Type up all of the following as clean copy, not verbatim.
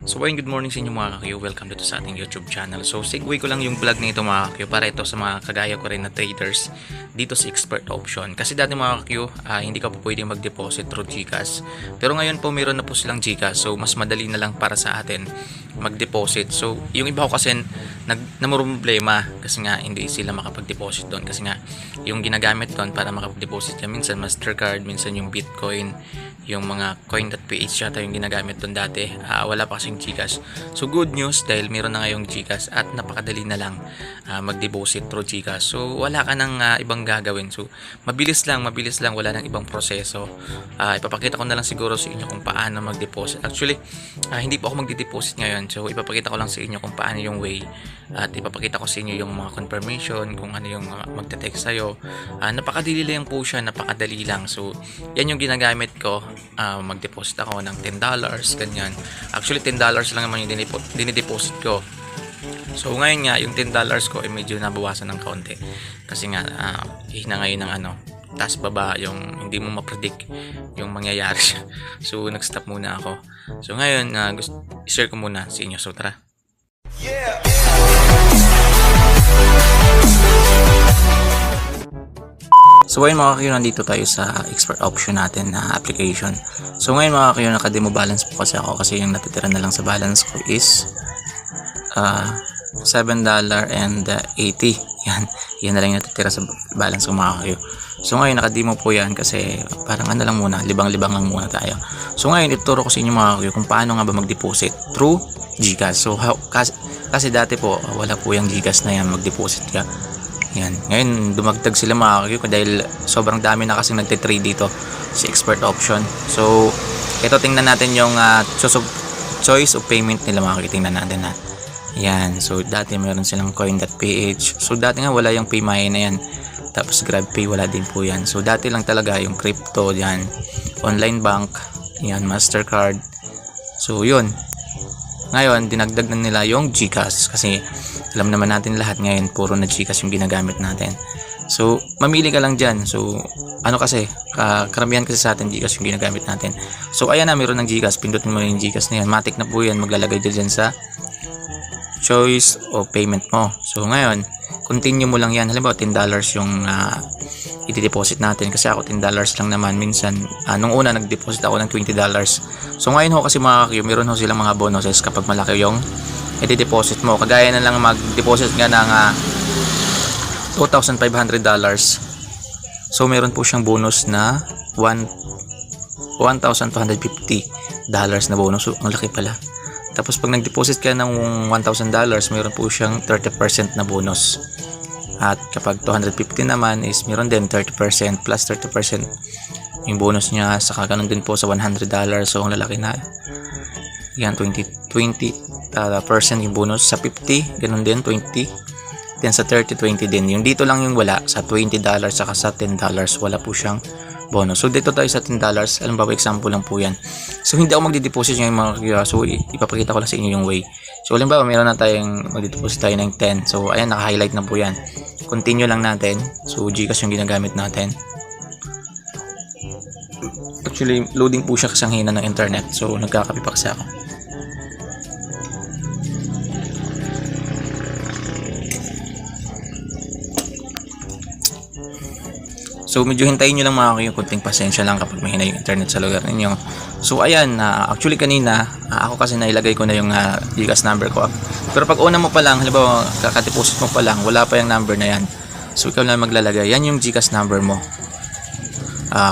So ayun, good morning sa inyo mga kakyo. Welcome dito sa ating YouTube channel. So segue ko lang yung vlog na ito mga kakyo para ito sa mga kagaya ko rin na traders dito sa Expert Option. Kasi dati mga kakyo, hindi ka po pwedeng mag-deposit through GCash. Pero ngayon po meron na po silang GCash. So mas madali na lang para sa atin mag-deposit. So yung iba ko kasi namumroblema kasi nga hindi sila makapag-deposit doon. Kasi nga yung ginagamit doon para makapag-deposit ka minsan Mastercard, minsan yung Bitcoin, yung mga coin.ph yata yung ginagamit doon dati. Wala pa kasing GCash. So good news dahil meron na ngayong GCash at napakadali na lang mag-deposit through GCash. So wala ka nang ibang gagawin. So mabilis lang, wala nang ibang proseso. Ipapakita ko na lang siguro sa inyo kung paano mag-deposit. Actually, hindi po ako magde-deposit ngayon. So ipapakita ko lang sa inyo kung paano yung way at ipapakita ko sa inyo yung mga confirmation, kung ano yung magte-text sa'yo. Napakadali lang po siya, napakadali lang. So yan yung ginagamit ko. Mag-deposit ako ng $10, ganyan. Actually $10 lang naman yung dinideposit ko. So ngayon nga yung $10 ko ay medyo nabawasan ng kaunti kasi nga hina ngayon ng taas baba, yung hindi mo ma-predict yung mangyayari. So nag-stop muna ako. So ngayon gusto i-share ko muna sa inyo. So tara. So ngayon mga kakyo, nandito tayo sa Expert Option natin na application. So ngayon mga kakyo, naka-demo balance po kasi ako kasi yung natitira na lang sa balance ko is $7.80. Yan na lang yung natitira sa balance ko mga kakyo. So ngayon naka-demo po yan kasi parang lang muna, libang-libang lang muna tayo. So ngayon ituturo ko sa inyo mga kakyo kung paano nga ba mag-deposit through GCash. So kasi dati po wala po yung GCash na yan, mag-deposit ka. Yan. Ngayon dumagdag sila mga kakyo dahil sobrang dami na kasing nagtitrade dito sa Expert Option. So ito tingnan natin yung choice of payment nila mga kakyo. Tingnan natin ha. Yan. So dati meron silang coin.ph. So dati nga wala yung PayMaya na yan. Tapos GrabPay wala din po yan. So dati lang talaga yung crypto yan. Online bank. Yan. Mastercard. So yun. Ngayon dinagdag na nila yung GCash kasi alam naman natin lahat ngayon puro na GCash yung ginagamit natin. So mamili ka lang dyan. So kasi karamihan kasi sa atin GCash yung ginagamit natin. So ayan na, meron ng GCash, pindutin mo yung GCash na yan, matik na po yan, maglalagay dyan sa choice o payment mo. So ngayon continue mo lang yan. Halimbawa $10 yung i-deposit natin kasi ako $10 lang naman. Minsan nung una nag-deposit ako ng $20. So ngayon ho kasi mga kakyo, meron ho silang mga bonuses kapag malaki yung i-deposit mo. Kagaya na lang mag-deposit nga ng $2,500. So meron po siyang bonus na $1,250 na bonus. So ang laki pala. Tapos pag nag-deposit ka ng $1,000, meron po siyang 30% na bonus. At kapag 250 naman is meron din 30% plus 30% yung bonus niya. Saka ganun din po sa $100. So ang lalaki na. Yan, 20% yung bonus. Sa 50, ganun din 20. Then sa 30, 20 din. Yung dito lang yung wala sa $20 saka sa $10 wala po siyang bonus. So dito tayo sa $10. Alam ba, example lang po yan. So hindi ako magdi-deposit ngayon mga kakyo. So ipapakita ko lang sa inyo yung way. So alam ba, meron na tayong magdi-deposit tayo ng 10. So ayan, naka-highlight na po yan. Continue lang natin. So GCash yung ginagamit natin. Actually loading po siya kasi ang hina ng internet. So nagkakape pa kasi ako. So medyo hintayin nyo lang mga kakyo, kunting pasensya lang kapag mahina yung internet sa lugar ninyo. So ayan, actually kanina ako kasi nailagay ko na yung GCash number ko. Pero pag una mo pa lang, halimbawa kakadeposit mo pa lang, wala pa yung number na yan. So ikaw na maglalagay, yan yung GCash number mo.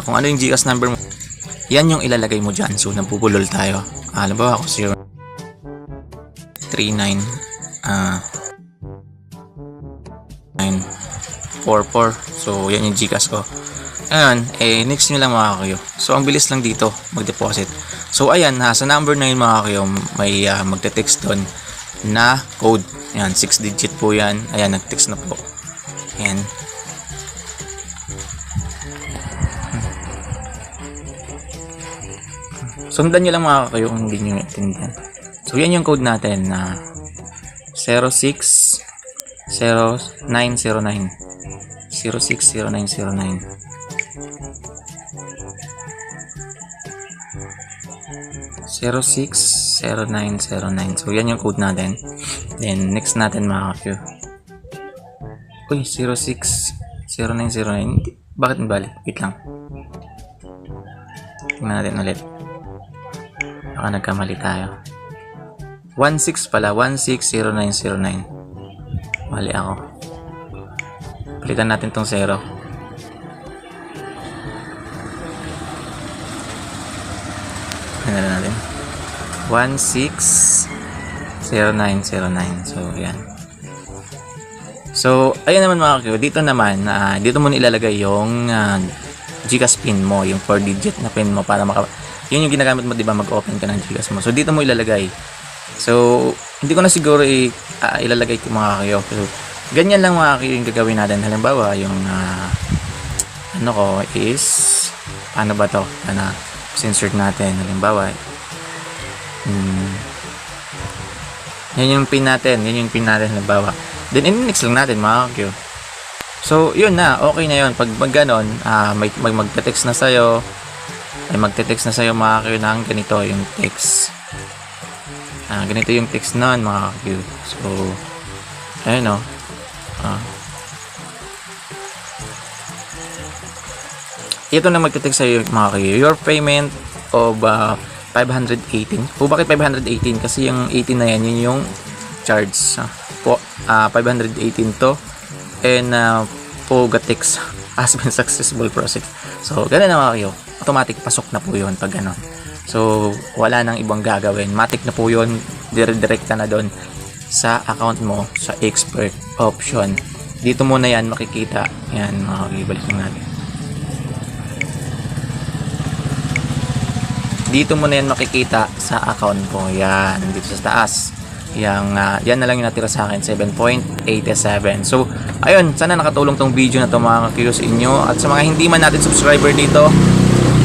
Kung ano yung GCash number mo, yan yung ilalagay mo dyan. So nabubulol tayo. Halimbawa ako 039 944. So yan yung GCash ko. Ayan, next nyo lang mga kakyo. So ang bilis lang dito mag-deposit. So ayan, sa number na yun mga kakyo, may magte-text doon na code. Ayan, 6 digit po yan. Ayan, nag-text na po. Ayan. Sundan nyo lang mga kakyo kung hindi nyo intindihan. So yan yung code natin na 060909 060909 060909 0909. So, yan yung code natin. Then, next natin mga ka-Q. Uy, 060909. Bakit nabali? Wait lang. Tingnan natin ulit. Baka nagkamali tayo. 16 pala. 160909. Mali ako. Palitan natin tong 0. Ano na natin? 160909. So, yan. So, ayun naman mga ka-Q. Dito naman, dito mo ilalagay yung GCash pin mo, yung 4-digit na pin mo para yun yung ginagamit mo, di ba, mag-open ka ng GCash mo. So, dito mo ilalagay. So, hindi ko na siguro ilalagay ko mga ka-Q. So, ganyan lang mga ka-Q yung gagawin natin. Halimbawa, yung ano ko is paano ba to? Insert natin. Halimbawa, yan yung pin natin. Halimbawa. Then, in-next lang natin mga ka-Q. So, yun na. Okay na yun. Pag ganon, magte-text na sa'yo. Magte-text na sa'yo mga ka-Q ng ganito yung text. Ganito yung text nun mga ka-Q. So, ayun o. Ito na magte-text sa'yo mga ka-Q. Your payment of 518. O bakit 518? Kasi yung 18 na yan, yun yung charge. 518 to. And Pogatex has been successful process. So, ganun na mga ka-Q. Automatic pasok na po yun pag gano'n. So, wala nang ibang gagawin. Matic na po yun. Direkta na doon sa account mo sa expert option. Dito muna yan makikita. Yan, makikibalik lang natin. Dito muna yan makikita sa account ko. Yan, dito sa taas. Yan na lang yung natira sa akin, 7.87. So, ayun, sana nakatulong tong video na to mga ka-Q sa inyo. At sa mga hindi man natin subscriber dito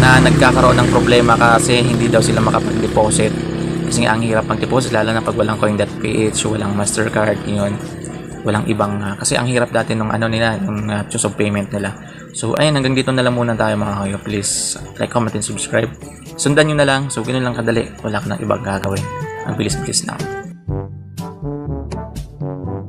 na nagkakaroon ng problema kasi hindi daw sila makapag-deposit. Kasi ang hirap mag-deposit, lalo na pag walang coin.ph, walang Mastercard, yun. Walang ibang, kasi ang hirap dati nung nila, yung choose of payment nila. So, ayun, hanggang dito na lang muna tayo mga ka-Q. Please, like, comment, and subscribe. Sundan nyo na lang. So, ganun lang kadali. Wala ka nang ibang gagawin. Ang bilis-bilis lang.